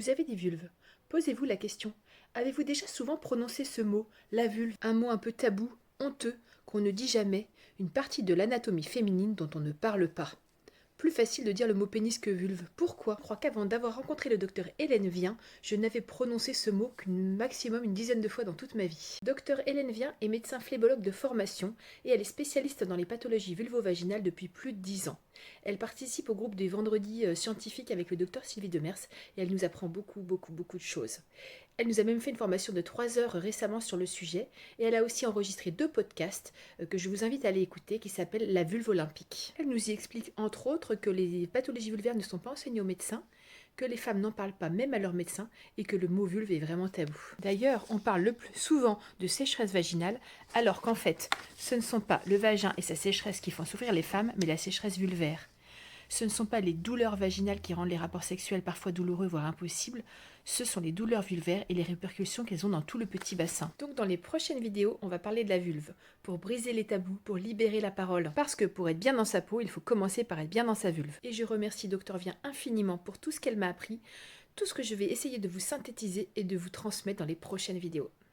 Vous avez des vulves. Posez-vous la question. Avez-vous déjà souvent prononcé ce mot, la vulve, un mot un peu tabou, honteux, qu'on ne dit jamais, une partie de l'anatomie féminine dont on ne parle pas? Plus facile de dire le mot pénis que vulve. Pourquoi? Je crois qu'avant d'avoir rencontré le docteur Hélène Vien, je n'avais prononcé ce mot qu'une maximum une dizaine de fois dans toute ma vie. Docteur Hélène Vien est médecin phlébologue de formation et elle est spécialiste dans les pathologies vulvo-vaginales depuis plus de 10 ans. Elle participe au groupe des vendredis scientifiques avec le docteur Sylvie Demers et elle nous apprend beaucoup de choses. Elle nous a même fait une formation de 3 heures récemment sur le sujet et elle a aussi enregistré 2 podcasts que je vous invite à aller écouter qui s'appellent La vulve olympique. Elle nous y explique entre autres que les pathologies vulvaires ne sont pas enseignées aux médecins, que les femmes n'en parlent pas même à leur médecin et que le mot vulve est vraiment tabou. D'ailleurs, on parle le plus souvent de sécheresse vaginale alors qu'en fait, ce ne sont pas le vagin et sa sécheresse qui font souffrir les femmes, mais la sécheresse vulvaire. Ce ne sont pas les douleurs vaginales qui rendent les rapports sexuels parfois douloureux, voire impossibles, ce sont les douleurs vulvaires et les répercussions qu'elles ont dans tout le petit bassin. Donc dans les prochaines vidéos, on va parler de la vulve, pour briser les tabous, pour libérer la parole. Parce que pour être bien dans sa peau, il faut commencer par être bien dans sa vulve. Et je remercie Dr Vien infiniment pour tout ce qu'elle m'a appris, tout ce que je vais essayer de vous synthétiser et de vous transmettre dans les prochaines vidéos.